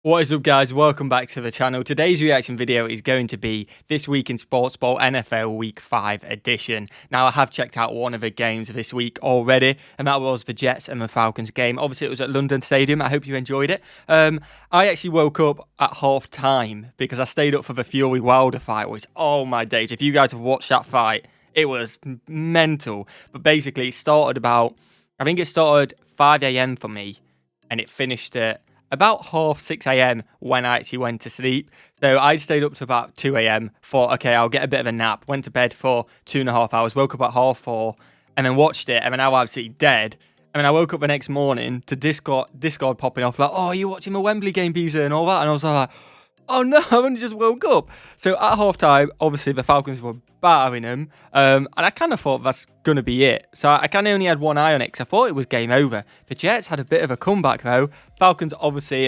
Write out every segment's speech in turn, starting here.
What is up, guys? Welcome back to the channel. Today's reaction video is going to be This Week in Sportsball NFL Week 5 edition. Now, I have checked out one of the games this week already, and that was the Jets and the Falcons game. Obviously, it was at London Stadium. I hope you enjoyed it. I actually woke up at half time because I stayed up for the Fury Wilder fight, which, oh my days, if you guys have watched that fight, it was mental. But basically, it started I think it started 5 a.m. for me, and it finished at about 6 a.m. when I actually went to sleep. So I stayed up to about 2 a.m. thought, okay, I'll get a bit of a nap. Went to bed for 2.5 hours, woke up at 4:30, and then watched it, and then I was absolutely dead. And then I woke up the next morning to Discord popping off, like, oh, are you watching the Wembley game, Beezer, and all that? And I was like, oh no, I've only just woke up. So at halftime, obviously the Falcons were battering them, and I kind of thought that's going to be it. So I kind of only had one eye on it because I thought it was game over. The Jets had a bit of a comeback though. Falcons obviously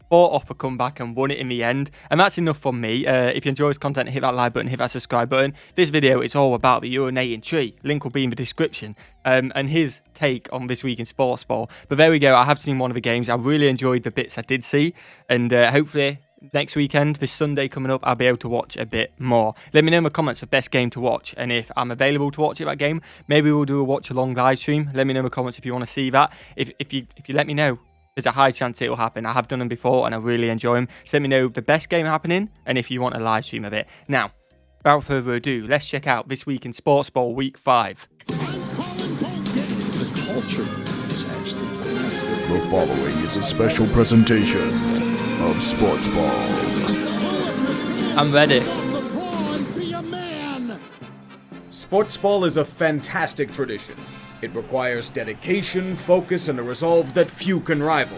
fought off a comeback and won it in the end, and that's enough from me. If you enjoy this content, hit that like button, hit that subscribe button. This video is all about the urinating tree. Link will be in the description, and his take on This Week in Sportsball. But there we go. I have seen one of the games. I really enjoyed the bits I did see, and hopefully next weekend, this Sunday coming up, I'll be able to watch a bit more. Let me know in the comments the best game to watch, and if I'm available to watch it, that game, maybe we'll do a watch along live stream. Let me know in the comments if you want to see that. If you let me know, there's a high chance it will happen. I have done them before and I really enjoy them. So let me know the best game happening and if you want a live stream of it. Now, without further ado, let's check out This Week in Sportsball Week 5. The culture is actually... The following is a special presentation of Sportsball. I'm ready. Sportsball is a fantastic tradition. It requires dedication, focus, and a resolve that few can rival.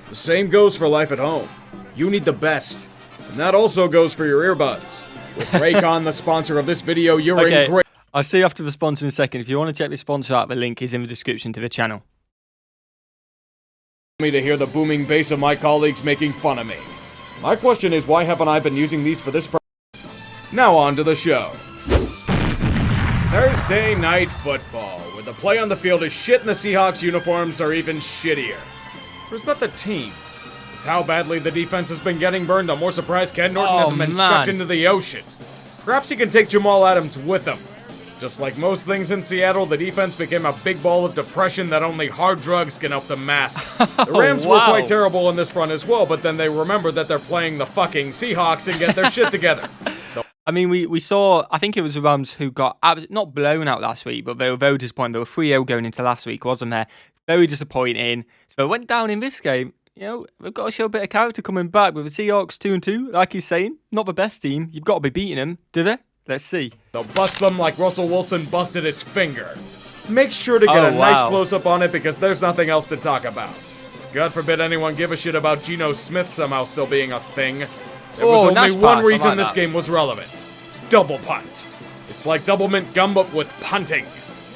The same goes for life at home. You need the best. And that also goes for your earbuds. With Raycon, the sponsor of this video, you're in great... I'll see you after the sponsor in a second. If you want to check the sponsor out, the link is in the description to the channel. Me to hear the booming bass of my colleagues making fun of me. My question is, why haven't I been using these for this Now on to the show. Thursday Night Football, where the play on the field is shit and the Seahawks uniforms are even shittier. Or is that the team? With how badly the defense has been getting burned, I'm more surprised Ken Norton hasn't been chucked into the ocean. Perhaps he can take Jamal Adams with him. Just like most things in Seattle, the defense became a big ball of depression that only hard drugs can help them mask. The Rams were quite terrible in this front as well, but then they remembered that they're playing the fucking Seahawks and get their shit together. I mean, we saw, I think it was the Rams who got, not blown out last week, but they were very disappointed. They were 3-0 going into last week, wasn't there? Very disappointing. So it went down in this game. You know, we've got to show a bit of character coming back with the Seahawks 2-2, like he's saying. Not the best team. You've got to be beating them, do they? Let's see. They'll bust them like Russell Wilson busted his finger. Make sure to get a nice close-up on it because there's nothing else to talk about. God forbid anyone give a shit about Geno Smith somehow still being a thing. There was only one reason this game was relevant. Double punt. It's like double mint gum but with punting.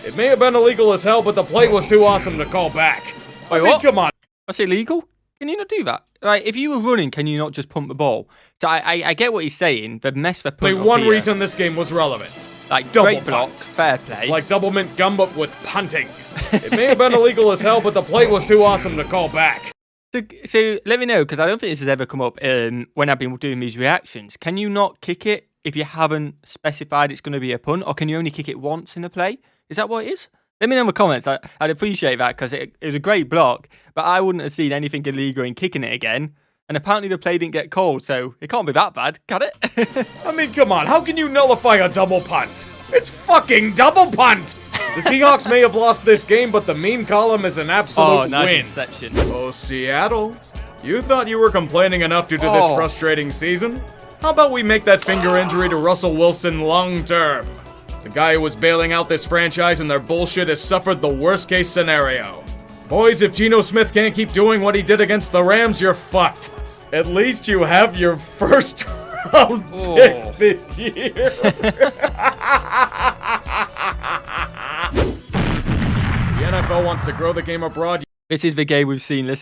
It may have been illegal as hell, but the play was too awesome to call back. Wait, what? Come on. That's illegal? Can you not do that? Right, if you were running, can you not just pump the ball? So I get what he's saying, but mess the punt. Only one reason this game was relevant. Like, double block, punt. Fair play. It's like double mint gum but with punting. It may have been illegal as hell, but the play was too awesome to call back. So let me know, because I don't think this has ever come up when I've been doing these reactions. Can you not kick it if you haven't specified it's going to be a punt, or can you only kick it once in a play? Is that what it is? Let me know in the comments. I'd appreciate that, because it was a great block, but I wouldn't have seen anything illegal in kicking it again. And apparently the play didn't get called, so it can't be that bad, can it? I mean, come on, how can you nullify a double punt? It's fucking double punt! The Seahawks may have lost this game, but the meme column is an absolute win. Inception. Oh, Seattle. You thought you were complaining enough due to this frustrating season? How about we make that finger injury to Russell Wilson long-term? The guy who was bailing out this franchise and their bullshit has suffered the worst-case scenario. Boys, if Geno Smith can't keep doing what he did against the Rams, you're fucked. At least you have your first round pick this year. The NFL wants to grow the game abroad. This is the game we've seen. Let's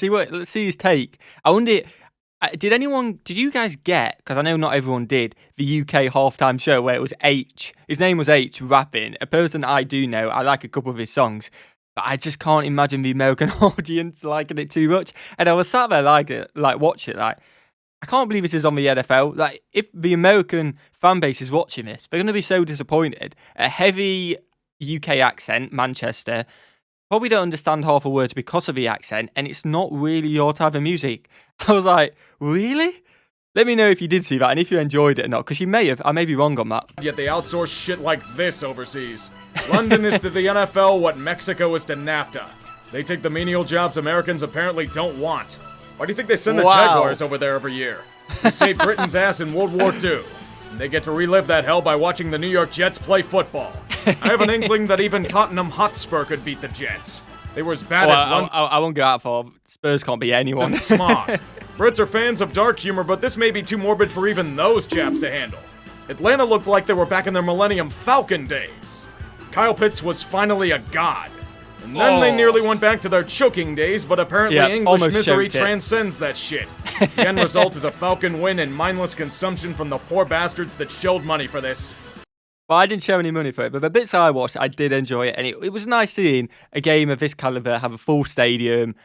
see his take. I wonder, did you guys get, because I know not everyone did, the UK halftime show where it was H. His name was H rapping. A person I do know. I like a couple of his songs. but I just can't imagine the American audience liking it too much. And I was sat there watch it, like, I can't believe this is on the NFL. Like, if the American fan base is watching this, they're going to be so disappointed. A heavy UK accent, Manchester. Probably don't understand half the words because of the accent, and it's not really your type of music. I was like, really? Let me know if you did see that and if you enjoyed it or not, because you may have. I may be wrong on that. Yet they outsource shit like this overseas. London is to the NFL what Mexico is to NAFTA. They take the menial jobs Americans apparently don't want. Why do you think they send the Jaguars over there every year? They saved Britain's ass in World War II. And they get to relive that hell by watching the New York Jets play football. I have an inkling that even Tottenham Hotspur could beat the Jets. They were as bad as London. I won't go out for Spurs can't be anyone. Smog. Brits are fans of dark humor, but this may be too morbid for even those chaps to handle. Atlanta looked like they were back in their Millennium Falcon days. Kyle Pitts was finally a god. And then they nearly went back to their choking days, but apparently English misery transcends that shit. The end result is a Falcon win and mindless consumption from the poor bastards that shelled money for this. Well, I didn't show any money for it, but the bits I watched, I did enjoy it. And it was nice seeing a game of this caliber have a full stadium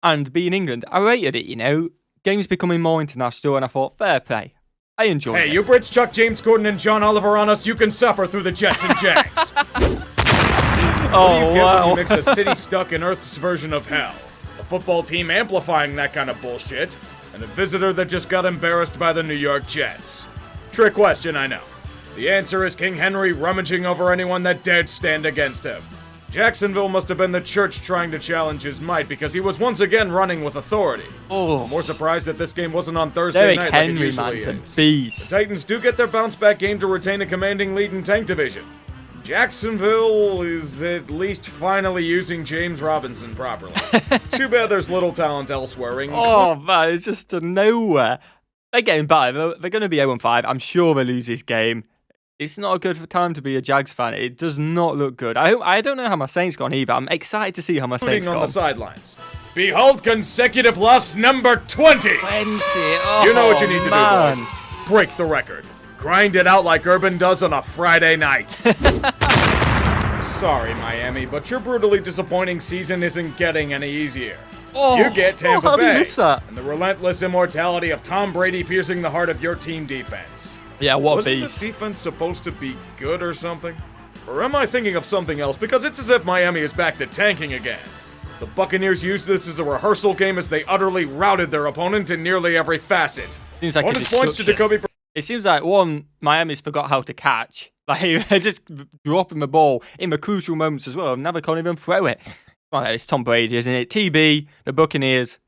and be in England. I rated it, you know. Games becoming more international, and I thought, fair play. I enjoyed it. Hey, you Brits chuck James Corden and John Oliver on us, you can suffer through the Jets and Jags. What do you get when you mix a city stuck in Earth's version of hell? A football team amplifying that kind of bullshit, and a visitor that just got embarrassed by the New York Jets. Trick question, I know. The answer is King Henry rummaging over anyone that dared stand against him. Jacksonville must have been the church trying to challenge his might because he was once again running with authority. I'm more surprised that this game wasn't on Thursday night like it usually is. Beast. The Titans do get their bounce-back game to retain a commanding lead in Tank Division. Jacksonville is at least finally using James Robinson properly. Too bad there's little talent elsewhere. Man, it's just nowhere. They're getting better. They're going to be 0-5. I'm sure they'll lose this game. It's not a good time to be a Jags fan. It does not look good. I don't know how my Saints gone either. I'm excited to see how my Saints gone. On the sidelines. Behold consecutive loss number 20! 20. Oh, you know what you need to do, boys. Break the record. Grind it out like Urban does on a Friday night. Sorry, Miami, but your brutally disappointing season isn't getting any easier. You get Tampa Bay, and the relentless immortality of Tom Brady piercing the heart of your team defense. Yeah, what Wasn't this defense supposed to be good or something? Or am I thinking of something else? Because it's as if Miami is back to tanking again. The Buccaneers used this as a rehearsal game as they utterly routed their opponent in nearly every facet. Seems like bonus points to Jacoby. It seems like, Miami's forgot how to catch. Like, they're just dropping the ball in the crucial moments as well. Now they can't even throw it. Well, it's Tom Brady, isn't it? TB, the Buccaneers,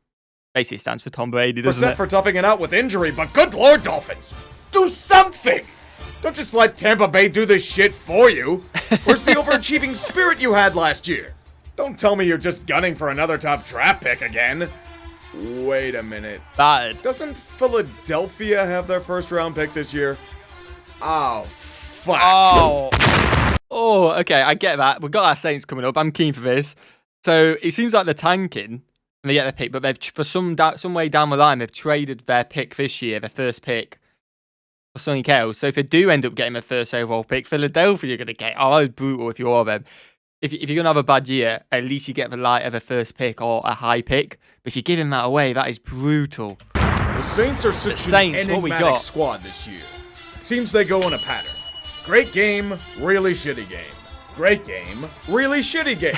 basically stands for Tom Brady, doesn't it? For toughing it out with injury, but good Lord, Dolphins! Do something! Don't just let Tampa Bay do this shit for you. Where's the overachieving spirit you had last year? Don't tell me you're just gunning for another top draft pick again. Wait a minute. Bad. Doesn't Philadelphia have their first round pick this year? Oh, fuck. Oh, okay, I get that. We've got our Saints coming up. I'm keen for this. So it seems like they're tanking and they get their pick, but they've for some way down the line, they've traded their pick this year, their first pick, for something else. So if they do end up getting their first overall pick, Philadelphia you're going to get. Oh, that is brutal if you are them. If you're going to have a bad year, at least you get the light of a first pick or a high pick. But if you're giving that away, that is brutal. The Saints are such an enigmatic squad this year. It seems they go in a pattern. Great game, really shitty game. Great game, really shitty game.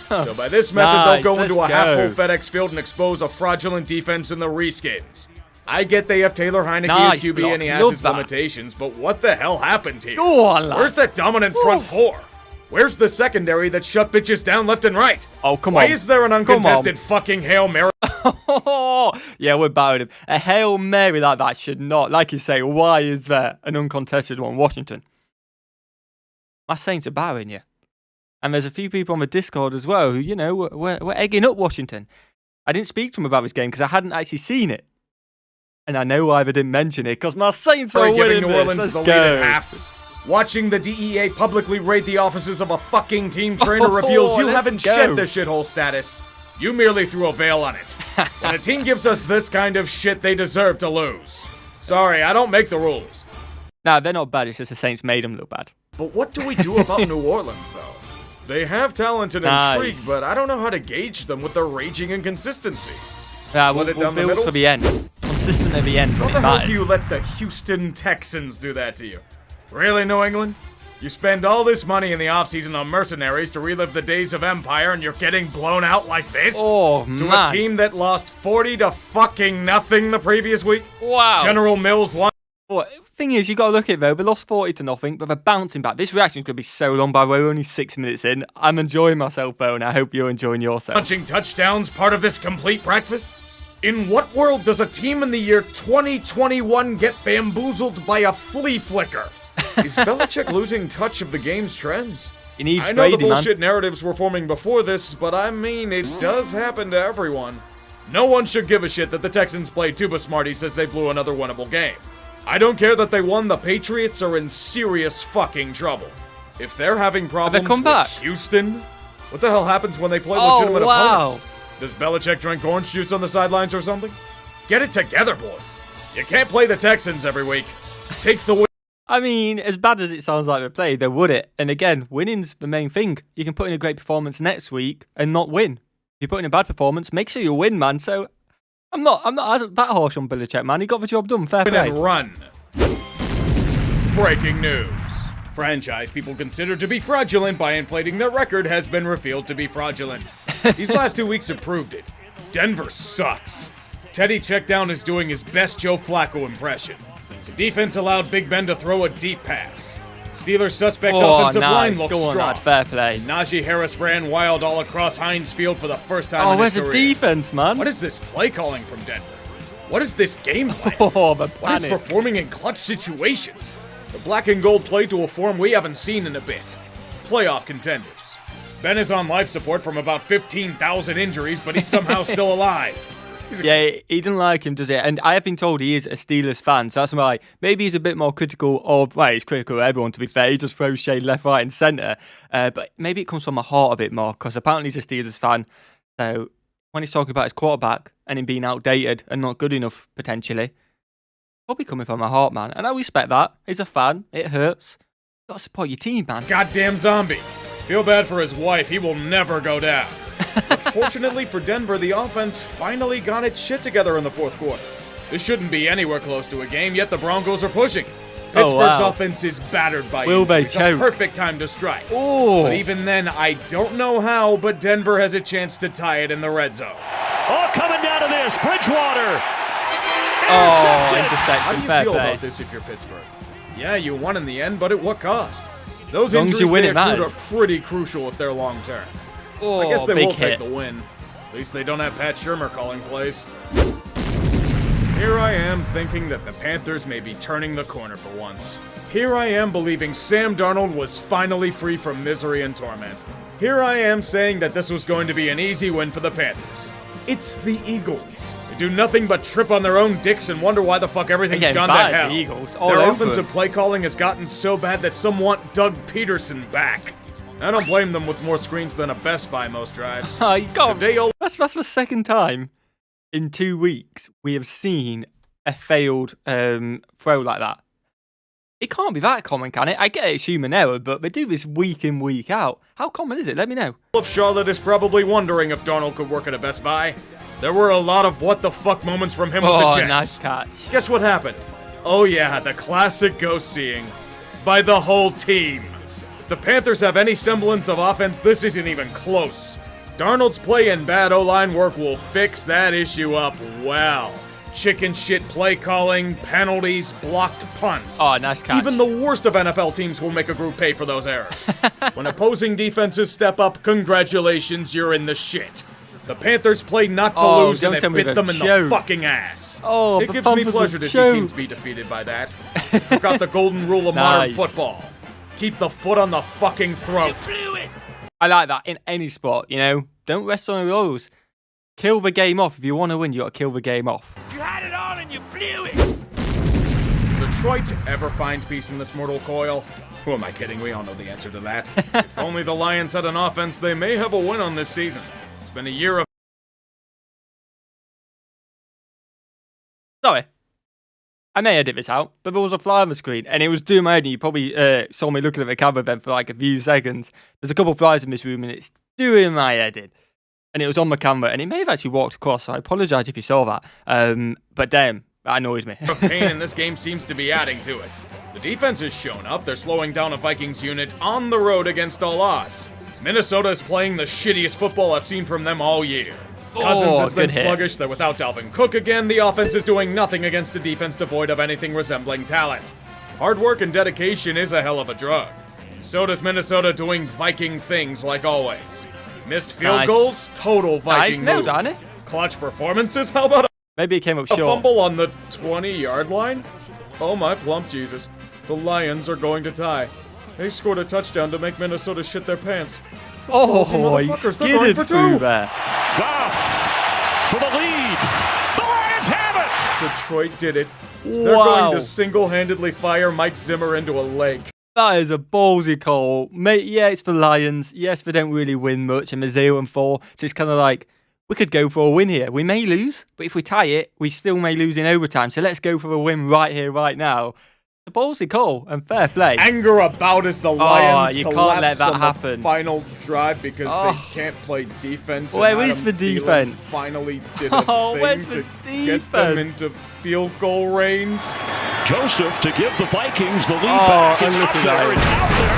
So by this method, they'll go into a half-full FedEx Field and expose a fraudulent defense in the reskins. I get they have Taylor Heineke at QB and he has his limitations, but what the hell happened here? Where's that dominant front four? Where's the secondary that shut bitches down left and right? Oh, come on. Why is there an uncontested fucking Hail Mary? Yeah, we're about him. A Hail Mary like that should not. Like you say, why is there an uncontested one? Washington. My Saints are bowing you. And there's a few people on the Discord as well who, you know, we're egging up Washington. I didn't speak to them about this game because I hadn't actually seen it. And I know why they didn't mention it, because my Saints are winning New Orleans the lead at half. Watching the DEA publicly raid the offices of a fucking team trainer reveals you haven't shed the shithole status. You merely threw a veil on it. When a team gives us this kind of shit, they deserve to lose. Sorry, I don't make the rules. Nah, they're not bad. It's just the Saints made them look bad. But what do we do about New Orleans, though? They have talent and intrigue, but I don't know how to gauge them with their raging inconsistency. Yeah, we'll build for the end. Consistent at the end. How the hell do you let the Houston Texans do that to you? Really, New England? You spend all this money in the offseason on mercenaries to relive the days of empire, and you're getting blown out like this? Oh, to man. a team that lost 40 to fucking nothing the previous week? Wow. General Mills lost. Well, thing is, you got to look at it though. They lost 40 to nothing, but they're bouncing back. This reaction is going to be so long, by the way. We're only 6 minutes in. I'm enjoying myself, though, and I hope you're enjoying yourself. Punching touchdowns part of this complete breakfast? In what world does a team in the year 2021 get bamboozled by a flea flicker? Is Belichick losing touch of the game's trends? I know the bullshit narratives were forming before this, but I mean, it does happen to everyone. No one should give a shit that the Texans played Tuba Smarties as they blew another winnable game. I don't care that they won, the Patriots are in serious fucking trouble. If they're having problems with Houston, what the hell happens when they play legitimate opponents? Does Belichick drink orange juice on the sidelines or something? Get it together, boys. You can't play the Texans every week. Take the win. I mean, as bad as it sounds like they played, they would it. And again, winning's the main thing. You can put in a great performance next week and not win. If you put in a bad performance, make sure you win, man. So I'm not that harsh on Belichick, man. He got the job done. Fair play. And run. Breaking news. Franchise people considered to be fraudulent by inflating their record has been revealed to be fraudulent. These last 2 weeks have proved it. Denver sucks. Teddy Checkdown is doing his best Joe Flacco impression. The defense allowed Big Ben to throw a deep pass. Steelers' suspect offensive line looks strong. Fair play. Najee Harris ran wild all across Heinz Field for the first time in his career. Where's the defense, man? What is this play calling from Denver? What is this game plan? What is performing in clutch situations? The black and gold play to a form we haven't seen in a bit. Playoff contenders. Ben is on life support from about 15,000 injuries, but he's somehow still alive. Yeah, he doesn't like him, does he? And I have been told he is a Steelers fan, so that's why maybe he's a bit more critical of, well, he's critical of everyone, to be fair. He just throws shade left, right, and centre. But maybe it comes from my heart a bit more, because apparently he's a Steelers fan. So when he's talking about his quarterback and him being outdated and not good enough, potentially, probably coming from my heart, man. And I respect that. He's a fan. It hurts. You got to support your team, man. Goddamn zombie. Feel bad for his wife. He will never go down. But fortunately for Denver, the offense finally got its shit together in the fourth quarter. This shouldn't be anywhere close to a game, yet the Broncos are pushing. Pittsburgh's offense is battered by injuries. It's a perfect time to strike. But even then, I don't know how, but Denver has a chance to tie it in the red zone. Oh, coming down to this, Bridgewater. Interception. How do you feel about this if you're Pittsburgh? Yeah, you won in the end, but at what cost? Those injuries they accrued are pretty crucial if they're long term. I guess they will take the win. At least they don't have Pat Shurmur calling plays. Here I am thinking that the Panthers may be turning the corner for once. Here I am believing Sam Darnold was finally free from misery and torment. Here I am saying that this was going to be an easy win for the Panthers. It's the Eagles. They do nothing but trip on their own dicks and wonder why the fuck everything's gone to hell. Their offensive play calling has gotten so bad that some want Doug Peterson back. I don't blame them with more screens than a Best Buy most drives. That's the second time in 2 weeks we have seen a failed throw like that. It can't be that common, can it? I get it's human error, but they do this week in, week out. How common is it? Let me know. If Charlotte is probably wondering if Darnold could work at a Best Buy. There were a lot of what the fuck moments from him with the Jets. Nice catch. Guess what happened? Oh yeah, the classic ghost seeing by the whole team. If the Panthers have any semblance of offense, this isn't even close. Darnold's play and bad O-line work will fix that issue up well. Chicken shit play calling, penalties, blocked punts. Oh, nice catch. Even the worst of NFL teams will make a group pay for those errors. When opposing defenses step up, congratulations, you're in the shit. The Panthers play not to lose, and it bit them in the fucking ass. It gives me pleasure to see teams be defeated by that. Forgot the golden rule of modern football. Keep the foot on the fucking throat. I like that in any sport, you know. Don't rest on your laurels. Kill the game off. If you want to win, you got to kill the game off. You had it all and you blew it. Will Detroit ever find peace in this mortal coil? Who am I kidding? We all know the answer to that. If only the Lions had an offense, they may have a win on this season. It's been a year of... Sorry. I may edit this out, but there was a fly on the screen, and it was doing my head, and you probably saw me looking at the camera then for like a few seconds. There's a couple of flies in this room, and it's doing my head in. And it was on the camera, and it may have actually walked across, so I apologise if you saw that. But damn, that annoyed me. The pain in this game seems to be adding to it. The defense has shown up. They're slowing down a Vikings unit on the road against all odds. Minnesota is playing the shittiest football I've seen from them all year. Cousins has been sluggish. They're without Dalvin Cook again. The offense is doing nothing against a defense devoid of anything resembling talent. Hard work and dedication is a hell of a drug. So does Minnesota doing Viking things like always. Missed field goals, total Viking move. Clutch performances, how about maybe it came up short. A fumble on the 20-yard line? Oh my plump Jesus. The Lions are going to tie. They scored a touchdown to make Minnesota shit their pants. Oh, he skidded through there. Goff for the lead. The Lions have it! Detroit did it. They're going to single-handedly fire Mike Zimmer into a lake. That is a ballsy call. Mate, yeah, it's the Lions. Yes, they don't really win much, and they're 0-4. So it's kind of like, we could go for a win here. We may lose, but if we tie it, we still may lose in overtime. So let's go for a win right here, right now. A ballsy call and fair play. Anger about as the Lions you can't let that happen. The final drive because they can't play defense. Where is the defense? Finally did a thing to get them into field goal range. Joseph to give the Vikings the lead back. It's out there. It's out there.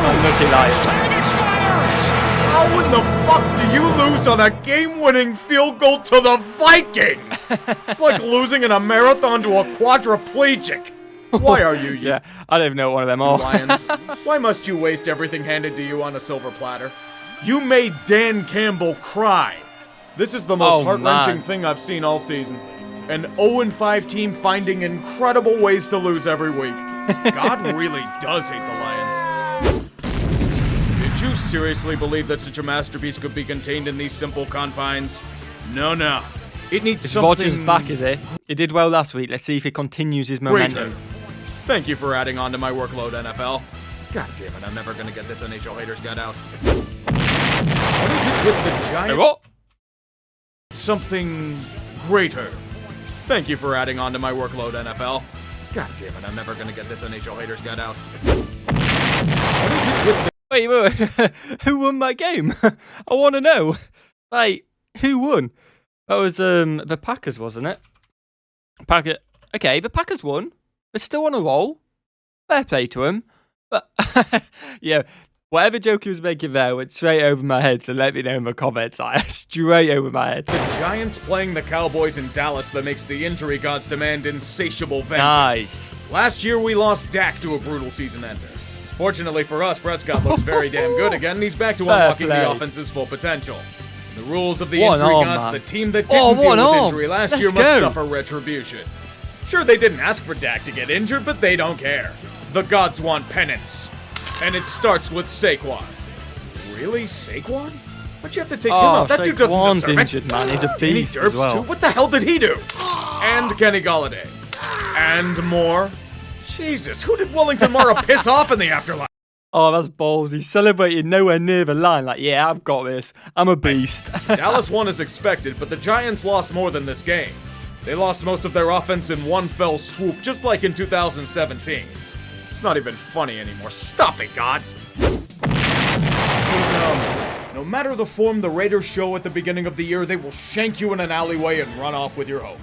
And it's time expires. Time expires. How in the fuck do you lose on a game-winning field goal to the Vikings? It's like losing in a marathon to a quadriplegic. Why are you? Yeah, I don't even know what one of them are. Lions. Why must you waste everything handed to you on a silver platter? You made Dan Campbell cry. This is the most heart-wrenching thing I've seen all season. An 0-5 team finding incredible ways to lose every week. God really does hate the Lions. Did you seriously believe that such a masterpiece could be contained in these simple confines? No. It needs something... Rodgers back, is it? He did well last week. Let's see if he continues his momentum. Greater. Thank you for adding on to my workload, NFL. God damn it, I'm never going to get this NHL haters gut out. What is it with the Giants? Hey, what? Something greater. Thank you for adding on to my workload, NFL. God damn it, I'm never going to get this NHL haters gut out. What is it with the... Wait, who won that game? I want to know. Like, who won? That was the Packers, wasn't it? Okay, the Packers won. They're still on a roll. Fair play to them. But, yeah, whatever joke he was making there went straight over my head, so let me know in the comments. Straight over my head. The Giants playing the Cowboys in Dallas that makes the injury gods demand insatiable vengeance. Nice. Last year, we lost Dak to a brutal season ender. Fortunately for us, Prescott looks very damn good again, and he's back to unlocking the offense's full potential. In the rules of the injury gods, the team that didn't deal with injury last year must suffer retribution. Sure, they didn't ask for Dak to get injured, but they don't care. The gods want penance. And it starts with Saquon. Really? Saquon? Why'd you have to take him out? That dude doesn't deserve injured, man. He's a beast Derps, as well. too? What the hell did he do? And Kenny Golladay. And more. Jesus, who did Wellington Mara piss off in the afterlife? Oh, that's balls. He's celebrating nowhere near the line. Like, yeah, I've got this. I'm a beast. Dallas won as expected, but the Giants lost more than this game. They lost most of their offense in one fell swoop, just like in 2017. It's not even funny anymore. Stop it, gods! No matter the form the Raiders show at the beginning of the year, they will shank you in an alleyway and run off with your hope.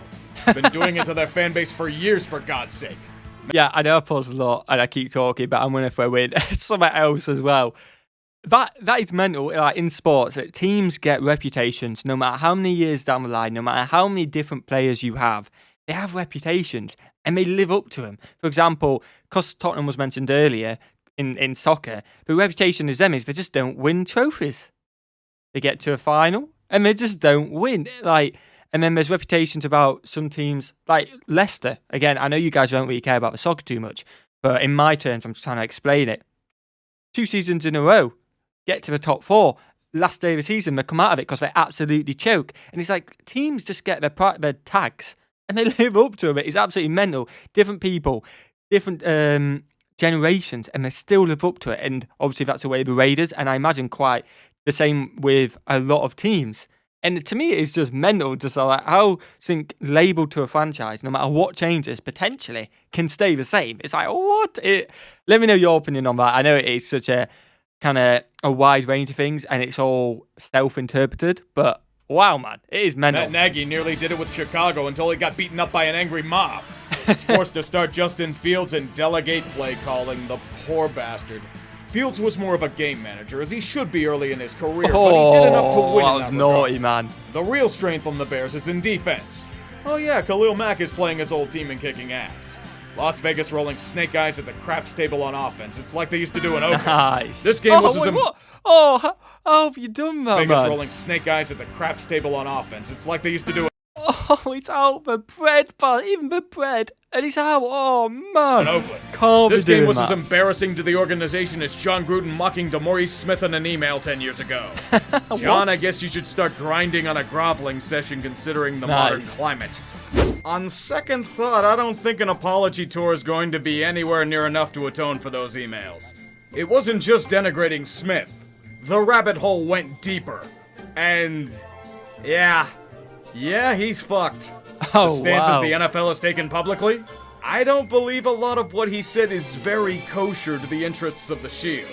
Been doing it to their fan base for years, for God's sake. Yeah, I know I pause a lot and I keep talking, but I'm going to throw in something else as well. That is mental. Like in sports, teams get reputations no matter how many years down the line, no matter how many different players you have. They have reputations and they live up to them. For example, because Tottenham was mentioned earlier in soccer, the reputation is them is they just don't win trophies. They get to a final and they just don't win. And then there's reputations about some teams like Leicester. Again, I know you guys don't really care about the soccer too much, but in my terms, I'm just trying to explain it. 2 seasons in a row, get to the top 4. Last day of the season, they come out of it because they absolutely choke. And it's like teams just get their tags and they live up to it. It's absolutely mental. Different people, different generations, and they still live up to it. And obviously that's the way of the Raiders. And I imagine quite the same with a lot of teams. And to me, it's just mental, just like how something labelled to a franchise, no matter what changes, potentially can stay the same. It's like, what? Let me know your opinion on that. I know it is such a kind of a wide range of things, and it's all self-interpreted, but wow, man, it is mental. Matt Nagy nearly did it with Chicago until he got beaten up by an angry mob. He's forced to start Justin Fields and delegate play calling, the poor bastard. Fields was more of a game manager, as he should be early in his career, but he did enough to win in that naughty, regard. Man. The real strength on the Bears is in defense. Oh yeah, Khalil Mack is playing his old team and kicking ass. Las Vegas rolling snake eyes at the craps table on offense. It's like they used to do in Oakland. Nice. This game was what? Oh, how have you done that, Vegas man? rolling snake eyes at the craps table on offense. It's like they used to do Oh, it's out for bread, but even for bread. And he's out. Oh, man. in Oakland. Can't This be doing game was that. as embarrassing to the organization as John Gruden mocking DeMaurice Smith in an email 10 years ago. John, I guess you should start grinding on a groveling session considering the modern climate. On second thought, I don't think an apology tour is going to be anywhere near enough to atone for those emails. It wasn't just denigrating Smith. The rabbit hole went deeper. And yeah, he's fucked. Oh, The stances wow. the NFL has taken publicly, I don't believe a lot of what he said is very kosher to the interests of the Shield.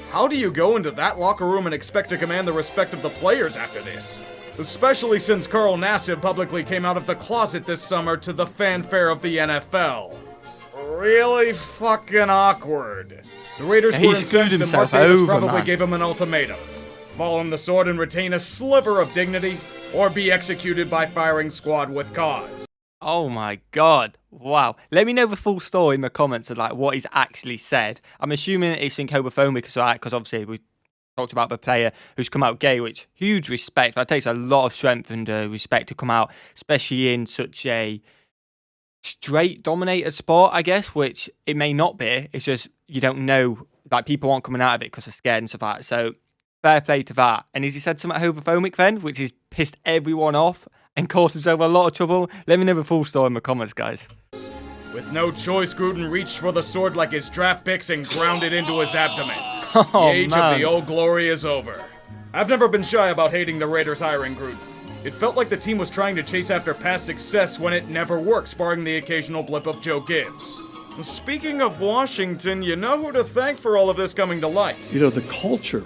How do you go into that locker room and expect to command the respect of the players after this? Especially since Carl Nassib publicly came out of the closet this summer to the fanfare of the NFL. Really fucking awkward. The Raiders He were screwed incensed and Mark himself Davis over, probably man. gave him an ultimatum. Fall on the sword and retain a sliver of dignity, or be executed by firing squad with cause. Oh my god. Wow. Let me know the full story in the comments of like what he's actually said. I'm assuming it's in homophobic because obviously we talked about the player who's come out gay, which huge respect. That takes a lot of strength and respect to come out, especially in such a straight dominated sport, I guess, which it may not be. It's just you don't know, like people aren't coming out of it because they're scared and stuff like that. So fair play to that. And as he said something homophobic then, which has pissed everyone off and caused himself a lot of trouble. Let me know the full story in the comments, guys. With no choice, Gruden reached for the sword like his draft picks and ground it into his abdomen. Oh, The age man. of the old glory is over. I've never been shy about hating the Raiders hiring Gruden. It felt like the team was trying to chase after past success when it never worked, barring the occasional blip of Joe Gibbs. Speaking of Washington, you know who to thank for all of this coming to light. You know, the culture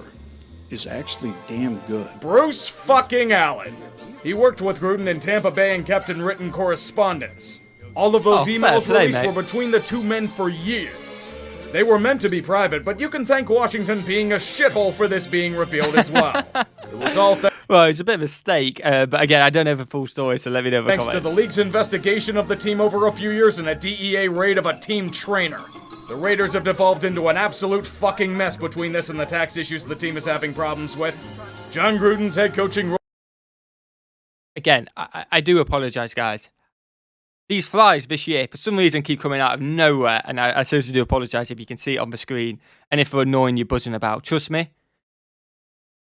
is actually damn good. Bruce fucking Allen. He worked with Gruden in Tampa Bay and kept in written correspondence. All of those fair emails play, released mate. were between the two men for years. They were meant to be private, but you can thank Washington being a shithole for this being revealed as well. It was all Well, it's a bit of a stake, but again, I don't know the full story, so let me know the thanks comments. to the league's investigation of the team over a few years and a DEA raid of a team trainer. The Raiders have devolved into an absolute fucking mess between this and the tax issues the team is having problems with. John Gruden's head coaching role. Again, I do apologise, guys. These flies this year, for some reason, keep coming out of nowhere, and I seriously do apologise if you can see it on the screen, and if they're annoying you buzzing about. Trust me,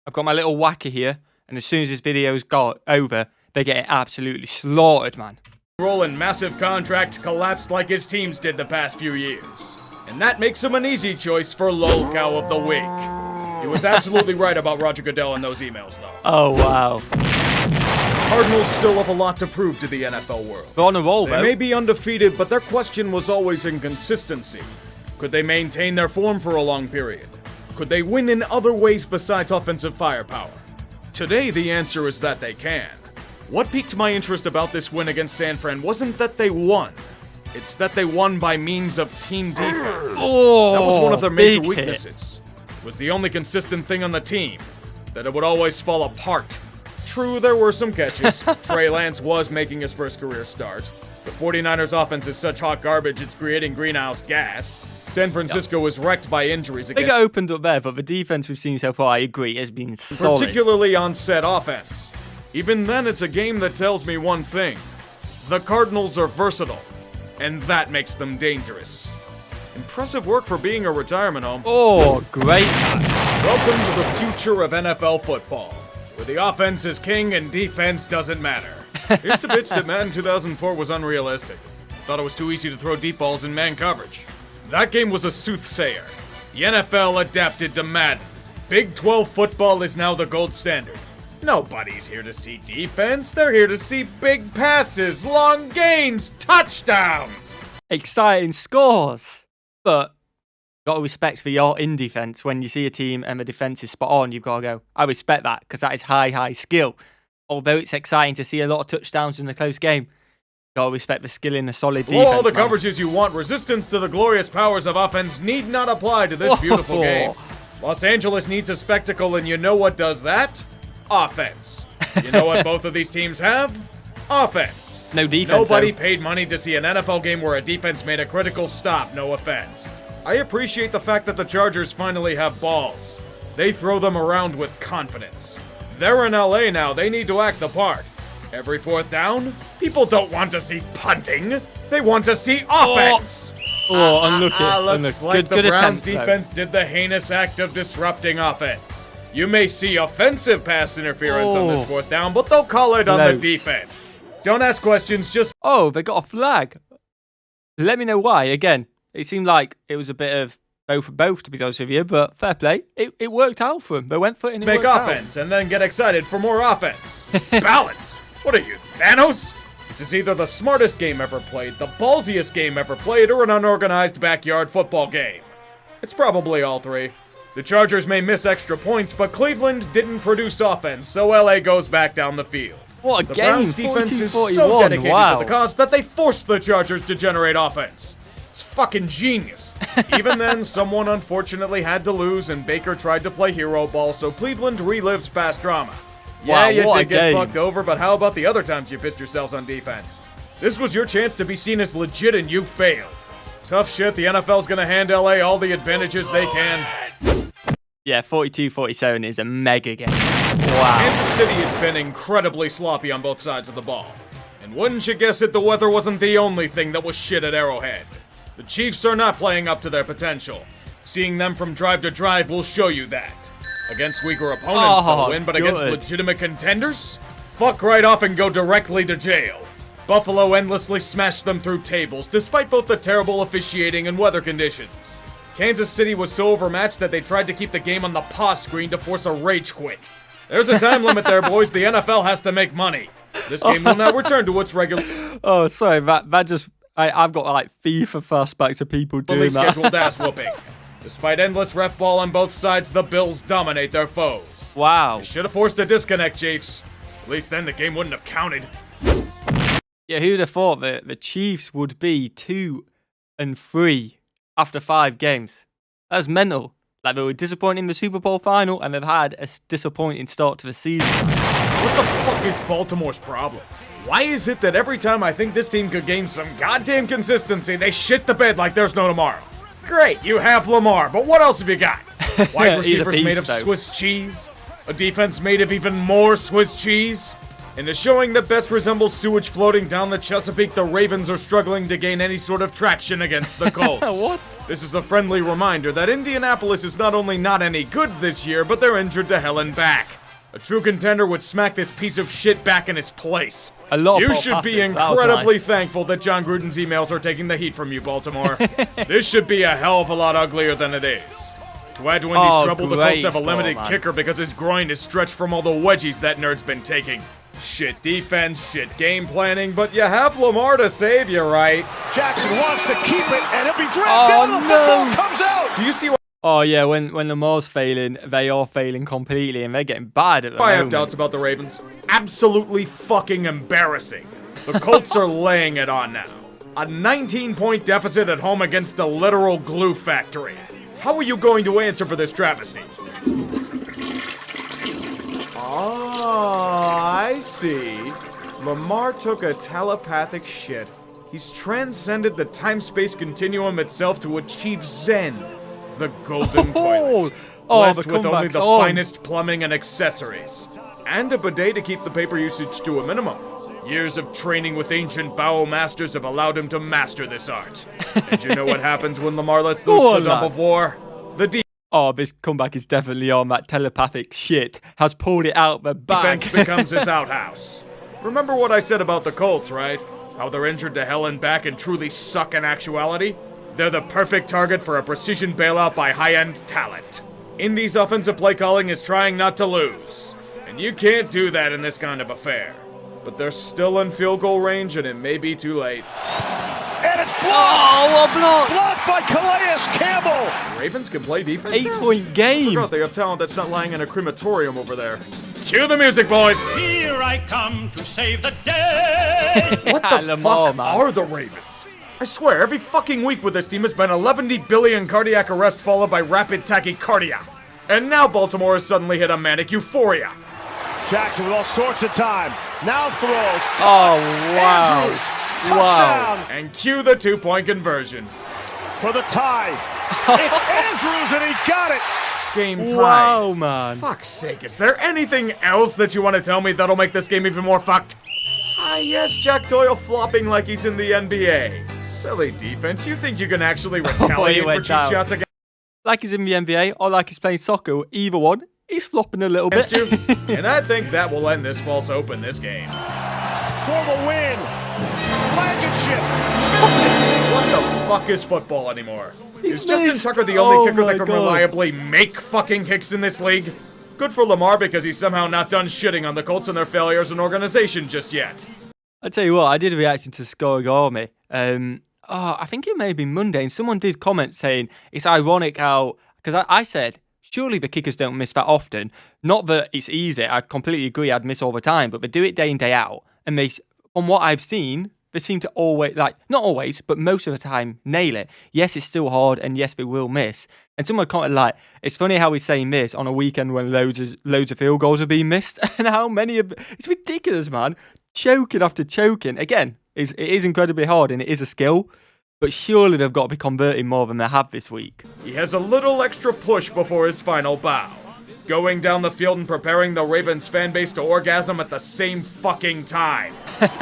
I've got my little whacker here, and as soon as this video's got over, they're getting absolutely slaughtered, man. Role and massive contract collapsed like his teams did the past few years. And that makes him an easy choice for lol cow of the week. He was absolutely right about Roger Goodell in those emails, though. Oh, wow. Cardinals still have a lot to prove to the NFL world. They're on a roll, They though. may be undefeated, but their question was always in consistency. Could they maintain their form for a long period? Could they win in other ways besides offensive firepower? Today, the answer is that they can. What piqued my interest about this win against San Fran wasn't that they won. It's that they won by means of team defense. Oh, That was one of their major big hit. weaknesses. It was the only consistent thing on the team, that it would always fall apart. True, there were some catches. Trey Lance was making his first career start. The 49ers offense is such hot garbage it's creating greenhouse gas. San Francisco was wrecked by injuries They again, got opened up there, but the defense we've seen so far, I agree, has been solid. particularly on set offense. Even then, it's a game that tells me one thing. The Cardinals are versatile, and that makes them dangerous. Impressive work for being a retirement home. Oh, great. Welcome to the future of NFL football, where the offense is king and defense doesn't matter. I used to bitch that Madden 2004 was unrealistic. Thought it was too easy to throw deep balls in man coverage. That game was a soothsayer. The NFL adapted to Madden. Big 12 football is now the gold standard. Nobody's here to see defense. They're here to see big passes, long gains, touchdowns. Exciting scores. But got to respect for your in defense. When you see a team and the defense is spot on, you've got to go, I respect that because that is high skill. Although it's exciting to see a lot of touchdowns in a close game, got to respect the skill in a solid defense. All the coverages you want, resistance to the glorious powers of offense need not apply to this beautiful game. Los Angeles needs a spectacle, and you know what does that? Offense. You know what both of these teams have? Offense. No defense. Nobody paid money to see an NFL game where a defense made a critical stop, no offense. I appreciate the fact that the Chargers finally have balls. They throw them around with confidence. They're in LA now, they need to act the part. Every fourth down, people don't want to see punting. They want to see offense. Unlucky. Like the Browns attempt, defense did the heinous act of disrupting offense. You may see offensive pass interference on this fourth down, but they'll call it on the defense. Don't ask questions, just... Oh, they got a flag. Let me know why. Again, it seemed like it was a bit of both, to be honest with you, but fair play. It worked out for them. They went for it and it make worked offense and then get excited for more offense. Balance. What are you, Thanos? This is either the smartest game ever played, the ballsiest game ever played, or an unorganized backyard football game. It's probably all three. The Chargers may miss extra points, but Cleveland didn't produce offense, so LA goes back down the field. What a The game, Browns defense is so dedicated to the cause that they forced the Chargers to generate offense. It's fucking genius. Even then, someone unfortunately had to lose, and Baker tried to play hero ball, so Cleveland relives past drama. Yeah, you did get fucked over, but how about the other times you pissed yourselves on defense? This was your chance to be seen as legit, and you failed. Tough shit, the NFL's gonna hand LA all the advantages they can. Yeah, 42-47 is a mega game. Wow. Kansas City has been incredibly sloppy on both sides of the ball. And wouldn't you guess it, the weather wasn't the only thing that was shit at Arrowhead. The Chiefs are not playing up to their potential. Seeing them from drive to drive will show you that. Against weaker opponents, they'll win, but against legitimate contenders? Fuck right off and go directly to jail. Buffalo endlessly smashed them through tables, despite both the terrible officiating and weather conditions. Kansas City was so overmatched that they tried to keep the game on the pause screen to force a rage quit. There's a time limit there, boys. The NFL has to make money. This game will now return to its regular... Oh, sorry, that just... I've got, like, FIFA flashbacks of people doing that. scheduled ass whooping. Despite endless ref ball on both sides, the Bills dominate their foes. Wow. You should have forced a disconnect, Chiefs. At least then the game wouldn't have counted. Yeah, who'd have thought that the Chiefs would be 2-3 after 5 games? That's mental. Like, they were disappointing in the Super Bowl final, and they've had a disappointing start to the season. What the fuck is Baltimore's problem? Why is it that every time I think this team could gain some goddamn consistency, they shit the bed like there's no tomorrow? Great, you have Lamar, but what else have you got? Wide receivers made of Swiss cheese? A defense made of even more Swiss cheese? In a showing that best resembles sewage floating down the Chesapeake, the Ravens are struggling to gain any sort of traction against the Colts. What? This is a friendly reminder that Indianapolis is not only not any good this year, but they're injured to hell and back. A true contender would smack this piece of shit back in his place. You should be incredibly thankful that John Gruden's emails are taking the heat from you, Baltimore. This should be a hell of a lot uglier than it is. To add to Indy's trouble, the Colts have a limited kicker because his groin is stretched from all the wedgies that nerd's been taking. Shit defense, shit game planning, but you have Lamar to save you, right? Jackson wants to keep it, and he'll be dragged down. The football comes out. Do you see what? Oh, yeah, when Lamar's failing, they are failing completely, and they're getting bad at the moment. I have doubts about the Ravens. Absolutely fucking embarrassing. The Colts are laying it on now. A 19-point deficit at home against a literal glue factory. How are you going to answer for this travesty? Oh, I see. Lamar took a telepathic shit. He's transcended the time-space continuum itself to achieve Zen. The golden toilet. Blessed with only the finest plumbing and accessories. And a bidet to keep the paper usage to a minimum. Years of training with ancient bowel masters have allowed him to master this art. And you know what happens when Lamar lets loose the dump of war? This comeback is definitely on. That telepathic shit has pulled it out the bag. Defense becomes his outhouse. Remember what I said about the Colts, right? How they're injured to hell and back and truly suck in actuality? They're the perfect target for a precision bailout by high-end talent. Indy's offensive play calling is trying not to lose. And you can't do that in this kind of affair. But they're still in field goal range, and it may be too late. And it's blocked! Oh, a block! Blocked by Calais Campbell! The Ravens can play defense 8-point I game. forgot they have talent that's not lying in a crematorium over there. Cue the music, boys! Here I come to save the day! What the Lamar, fuck man. are the Ravens? I swear, every fucking week with this team has been 11 billion cardiac arrest followed by rapid tachycardia. And now Baltimore has suddenly hit a manic euphoria. Jackson with all sorts of time. Now throws. Oh, wow. Andrews, Wow. touchdown And cue the 2-point conversion. for the tie. It's Andrews, and he got it. Game time. Wow, man. Fuck's sake, is there anything else that you want to tell me that'll make this game even more fucked? Ah, yes, Jack Doyle flopping like he's in the NBA. Silly defense, you think you can actually retaliate for went cheap down. shots against Like he's in the NBA or like he's playing soccer, either one, he's flopping a little bit. you? And I think that will end this false open this game. For the win. Blankenship. What the fuck is football anymore? He's Is Justin missed. Tucker the only Oh kicker my that can God. reliably make fucking kicks in this league? Good for Lamar because he's somehow not done shitting on the Colts and their failures in organization just yet. I tell you what, I did a reaction to Scoring Army. I think it may have been Monday, and someone did comment saying it's ironic how, because I said, surely the kickers don't miss that often. Not that it's easy, I completely agree, I'd miss all the time, but they do it day in, day out. And they, from what I've seen, they seem to always, like, not always, but most of the time, nail it. Yes, it's still hard, and yes, they will miss. And someone commented like, it's funny how he's saying this on a weekend when loads of field goals are being missed, and how many of, it's ridiculous, man. Choking after choking. Again, it is incredibly hard, and it is a skill, but surely they've got to be converting more than they have this week. He has a little extra push before his final bow. Going down the field and preparing the Ravens fan base to orgasm at the same fucking time.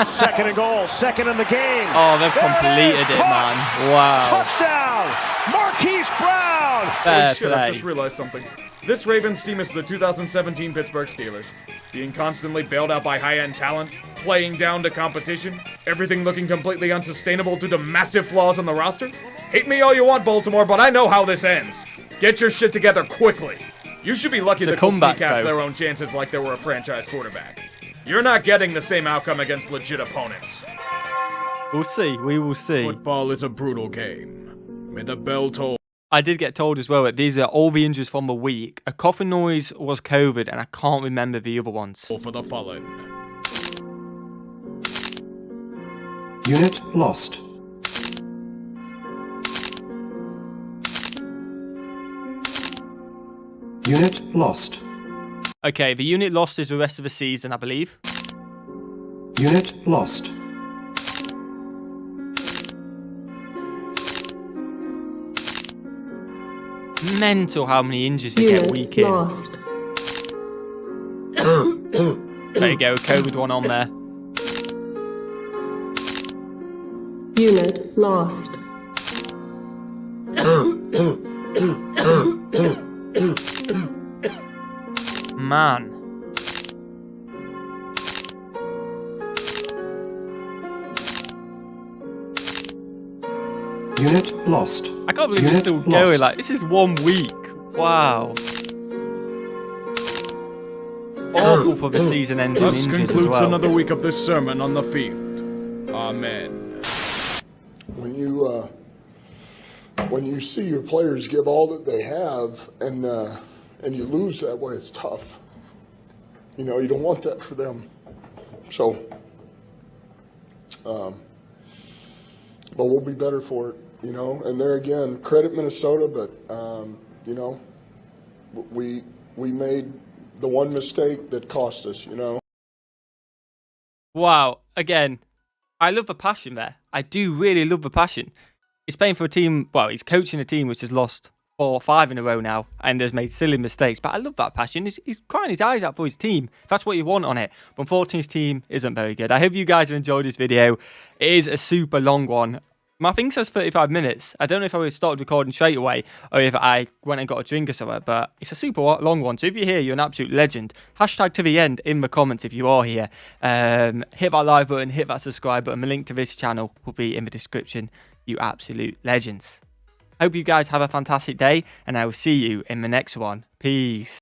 Second and goal. Second in the game. Oh, they've There completed is. it, Caught. man. Wow. Touchdown. Marquise Brown. Fair Holy shit, I've play. just realized something. This Ravens team is the 2017 Pittsburgh Steelers. Being constantly bailed out by high-end talent, playing down to competition, everything looking completely unsustainable due to massive flaws on the roster. Hate me all you want, Baltimore, but I know how this ends. Get your shit together quickly. You should be lucky It's a the Colts comeback, kneecapped though. their own chances like they were a franchise quarterback. You're not getting the same outcome against legit opponents. We'll see. We will see. Football is a brutal game. May the bell toll. I did get told as well that these are all the injuries from the week. A coughing noise was COVID, and I can't remember the other ones. For the fallen. Unit lost. Unit lost. Okay, the unit lost is the rest of the season, I believe. Unit lost. Mental how many injuries we get Unit week in. lost. There you go, COVID one on there. Unit lost. Man. Unit lost. I can't believe it's Unit still lost. going. Like, this is 1 week. Wow. Awful for the season-ending Thus injuries as concludes well. another week of this sermon on the field. Amen. When you see your players give all that they have and you lose that way, it's tough. You know, you don't want that for them. So, but we'll be better for it, you know. And there again, credit Minnesota, but you know, we made the one mistake that cost us, you know. Wow. Again, I love the passion there. I do really love the passion. He's playing for a team, well, he's coaching a team which has lost 4 or 5 in a row now and has made silly mistakes. But I love that passion. He's crying his eyes out for his team. That's what you want on it. But unfortunately, his team isn't very good. I hope you guys have enjoyed this video. It is a super long one. My thing says 35 minutes. I don't know if I would have started recording straight away or if I went and got a drink or something, but it's a super long one. So if you're here, you're an absolute legend. Hashtag to the end in the comments if you are here. Hit that like button, hit that subscribe button. The link to this channel will be in the description. You absolute legends. Hope you guys have a fantastic day, and I will see you in the next one. Peace.